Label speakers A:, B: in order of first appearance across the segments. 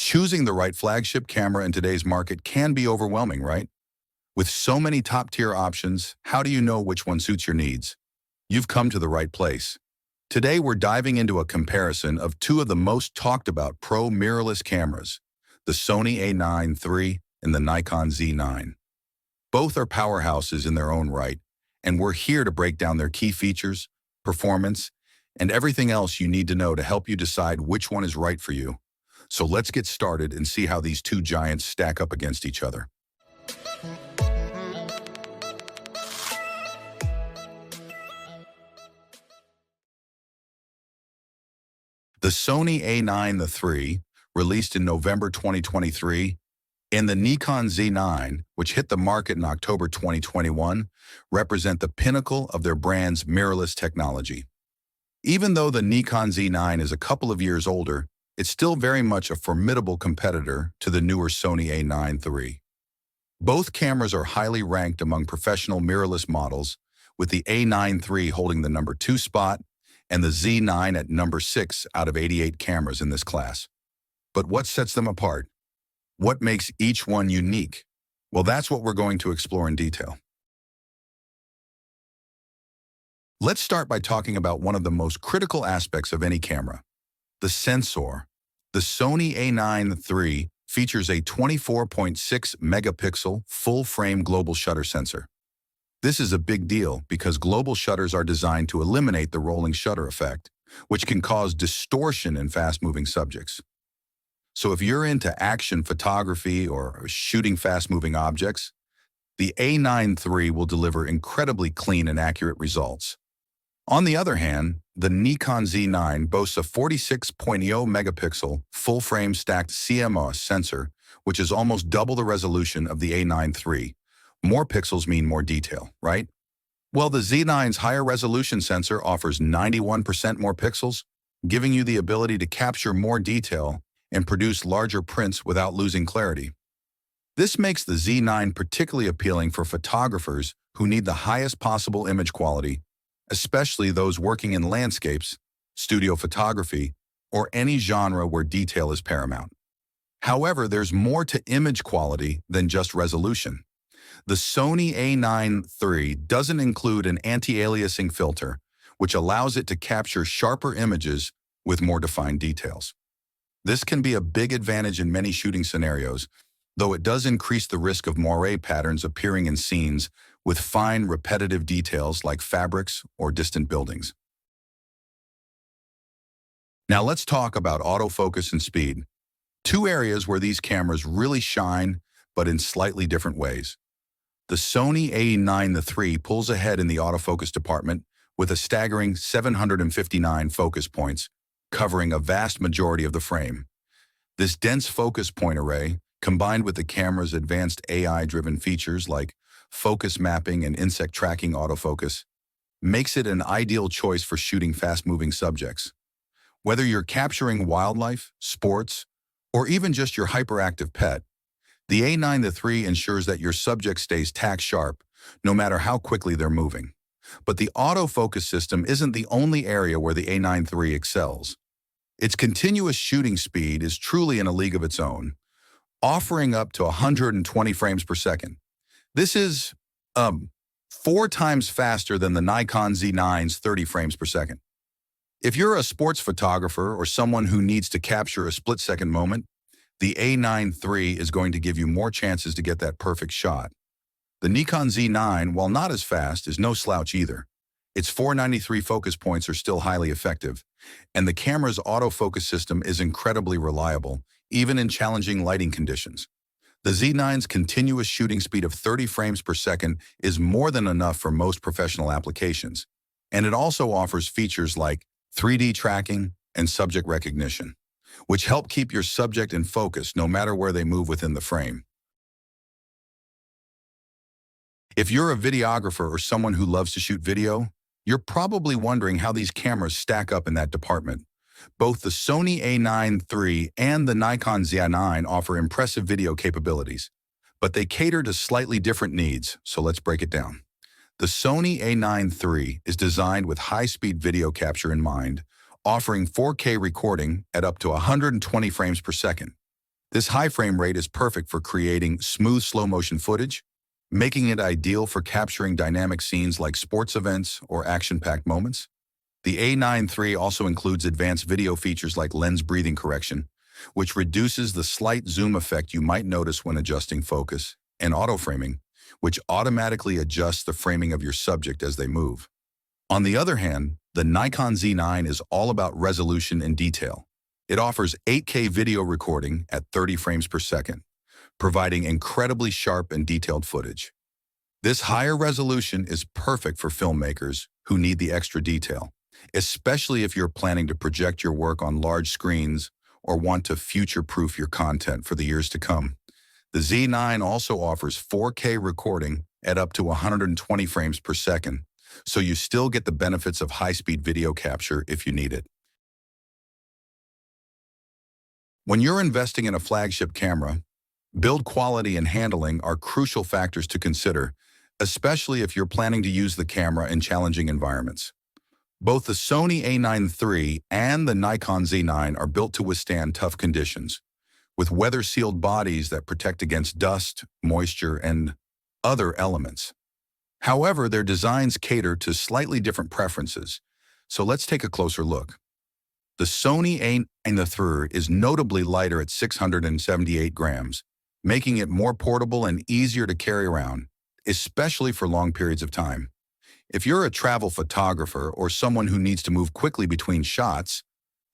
A: Choosing the right flagship camera in today's market can be overwhelming, right? With so many top-tier options, how do you know which one suits your needs? You've come to the right place. Today, we're diving into a comparison of two of the most talked about pro mirrorless cameras, the Sony A9 III and the Nikon Z9. Both are powerhouses in their own right, and we're here to break down their key features, performance, and everything else you need to know to help you decide which one is right for you. So let's get started and see how these two giants stack up against each other. The Sony A9 III, released in November 2023, and the Nikon Z9, which hit the market in October 2021, represent the pinnacle of their brand's mirrorless technology. Even though the Nikon Z9 is a couple of years older, it's still very much a formidable competitor to the newer Sony A9 III. Both cameras are highly ranked among professional mirrorless models, with the A9 III holding the number 2 spot and the Z9 at number 6 out of 88 cameras in this class. But what sets them apart? What makes each one unique? Well, that's what we're going to explore in detail. Let's start by talking about one of the most critical aspects of any camera, the sensor. The Sony A9 III features a 24.6 megapixel full-frame global shutter sensor. This is a big deal because global shutters are designed to eliminate the rolling shutter effect, which can cause distortion in fast-moving subjects. So if you're into action photography or shooting fast-moving objects, the A9 III will deliver incredibly clean and accurate results. On the other hand, the Nikon Z9 boasts a 46.0 megapixel full-frame stacked CMOS sensor, which is almost double the resolution of the A9 III. More pixels mean more detail, right? Well, the Z9's higher resolution sensor offers 91% more pixels, giving you the ability to capture more detail and produce larger prints without losing clarity. This makes the Z9 particularly appealing for photographers who need the highest possible image quality, especially those working in landscapes, studio photography, or any genre where detail is paramount. However, there's more to image quality than just resolution. The Sony A9 III doesn't include an anti-aliasing filter, which allows it to capture sharper images with more defined details. This can be a big advantage in many shooting scenarios, though it does increase the risk of moire patterns appearing in scenes with fine, repetitive details like fabrics or distant buildings. Now let's talk about autofocus and speed, two areas where these cameras really shine, but in slightly different ways. The Sony A9 III pulls ahead in the autofocus department with a staggering 759 focus points, covering a vast majority of the frame. This dense focus point array, combined with the camera's advanced AI-driven features like focus mapping and insect tracking autofocus, makes it an ideal choice for shooting fast-moving subjects. Whether you're capturing wildlife, sports, or even just your hyperactive pet, the A9 III ensures that your subject stays tack sharp, no matter how quickly they're moving. But the autofocus system isn't the only area where the A9 III excels. Its continuous shooting speed is truly in a league of its own, offering up to 120 frames per second. This is 4 times faster than the Nikon Z9's 30 frames per second. If you're a sports photographer or someone who needs to capture a split-second moment, the A9 III is going to give you more chances to get that perfect shot. The Nikon Z9, while not as fast, is no slouch either. Its 493 focus points are still highly effective, and the camera's autofocus system is incredibly reliable, even in challenging lighting conditions. The Z9's continuous shooting speed of 30 frames per second is more than enough for most professional applications, and it also offers features like 3D tracking and subject recognition, which help keep your subject in focus no matter where they move within the frame. If you're a videographer or someone who loves to shoot video, you're probably wondering how these cameras stack up in that department. Both the Sony A9 III and the Nikon Z9 offer impressive video capabilities, but they cater to slightly different needs, so let's break it down. The Sony A9 III is designed with high-speed video capture in mind, offering 4K recording at up to 120 frames per second. This high frame rate is perfect for creating smooth slow-motion footage, making it ideal for capturing dynamic scenes like sports events or action-packed moments. The A9 III also includes advanced video features like lens breathing correction, which reduces the slight zoom effect you might notice when adjusting focus, and auto-framing, which automatically adjusts the framing of your subject as they move. On the other hand, the Nikon Z9 is all about resolution and detail. It offers 8K video recording at 30 frames per second, providing incredibly sharp and detailed footage. This higher resolution is perfect for filmmakers who need the extra detail, especially if you're planning to project your work on large screens or want to future-proof your content for the years to come. The Z9 also offers 4K recording at up to 120 frames per second, so you still get the benefits of high-speed video capture if you need it. When you're investing in a flagship camera, build quality and handling are crucial factors to consider, especially if you're planning to use the camera in challenging environments. Both the Sony A9 III and the Nikon Z9 are built to withstand tough conditions, with weather-sealed bodies that protect against dust, moisture, and other elements. However, their designs cater to slightly different preferences, so let's take a closer look. The Sony A9 III is notably lighter at 678 grams, making it more portable and easier to carry around, especially for long periods of time. If you're a travel photographer or someone who needs to move quickly between shots,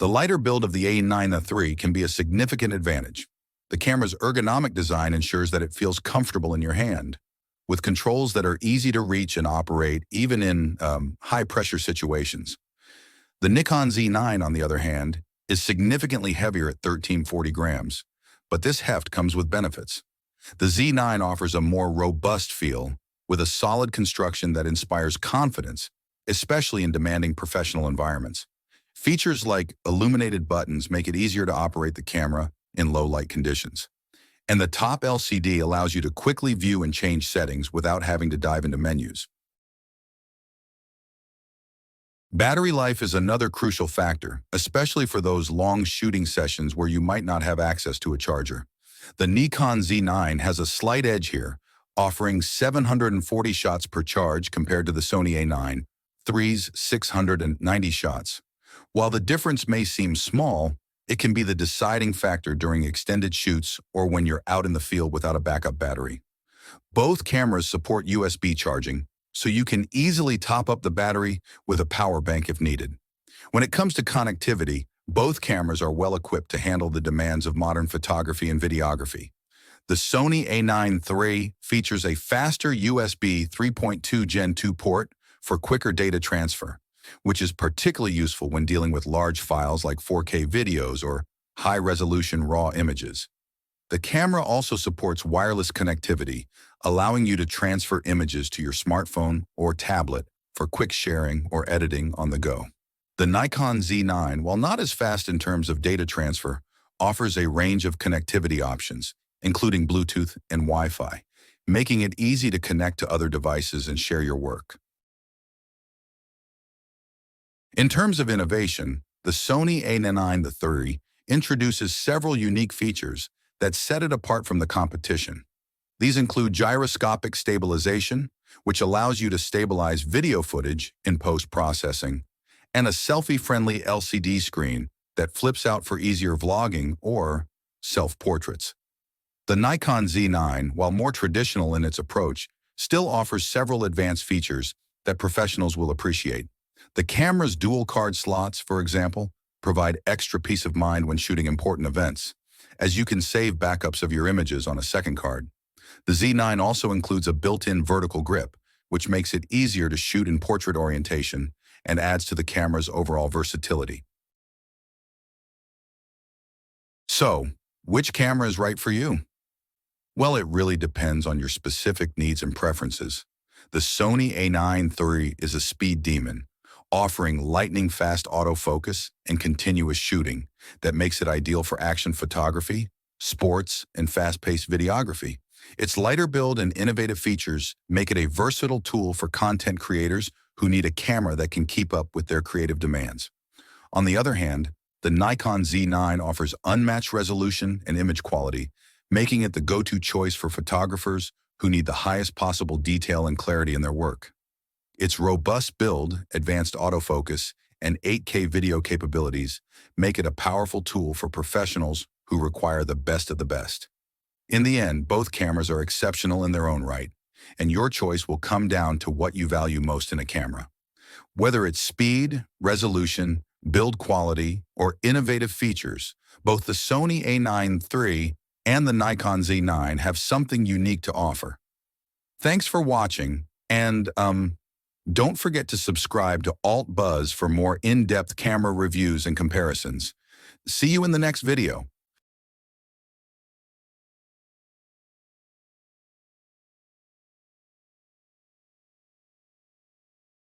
A: the lighter build of the A9 III can be a significant advantage. The camera's ergonomic design ensures that it feels comfortable in your hand, with controls that are easy to reach and operate even in high-pressure situations. The Nikon Z9, on the other hand, is significantly heavier at 1340 grams, but this heft comes with benefits. The Z9 offers a more robust feel, with a solid construction that inspires confidence, especially in demanding professional environments. Features like illuminated buttons make it easier to operate the camera in low-light conditions. And the top LCD allows you to quickly view and change settings without having to dive into menus. Battery life is another crucial factor, especially for those long shooting sessions where you might not have access to a charger. The Nikon Z9 has a slight edge here, offering 740 shots per charge compared to the Sony A9 III's 690 shots. While the difference may seem small, it can be the deciding factor during extended shoots or when you're out in the field without a backup battery. Both cameras support USB charging, so you can easily top up the battery with a power bank if needed. When it comes to connectivity, both cameras are well equipped to handle the demands of modern photography and videography. The Sony A9 III features a faster USB 3.2 Gen 2 port for quicker data transfer, which is particularly useful when dealing with large files like 4K videos or high-resolution RAW images. The camera also supports wireless connectivity, allowing you to transfer images to your smartphone or tablet for quick sharing or editing on the go. The Nikon Z9, while not as fast in terms of data transfer, offers a range of connectivity options, including Bluetooth and Wi-Fi, making it easy to connect to other devices and share your work. In terms of innovation, the Sony A9 III introduces several unique features that set it apart from the competition. These include gyroscopic stabilization, which allows you to stabilize video footage in post-processing, and a selfie-friendly LCD screen that flips out for easier vlogging or self-portraits. The Nikon Z9, while more traditional in its approach, still offers several advanced features that professionals will appreciate. The camera's dual card slots, for example, provide extra peace of mind when shooting important events, as you can save backups of your images on a second card. The Z9 also includes a built-in vertical grip, which makes it easier to shoot in portrait orientation and adds to the camera's overall versatility. So, which camera is right for you? Well, it really depends on your specific needs and preferences. The Sony A9 III is a speed demon, offering lightning-fast autofocus and continuous shooting that makes it ideal for action photography, sports, and fast-paced videography. Its lighter build and innovative features make it a versatile tool for content creators who need a camera that can keep up with their creative demands. On the other hand, The Nikon Z9 offers unmatched resolution and image quality, making it the go-to choice for photographers who need the highest possible detail and clarity in their work. Its robust build, advanced autofocus, and 8K video capabilities make it a powerful tool for professionals who require the best of the best. In the end, both cameras are exceptional in their own right, and your choice will come down to what you value most in a camera. Whether it's speed, resolution, build quality, or innovative features, both the Sony A9 III and the Nikon Z9 have something unique to offer. Thanks for watching, and don't forget to subscribe to Alt Buzz for more in-depth camera reviews and comparisons. See you in the next video.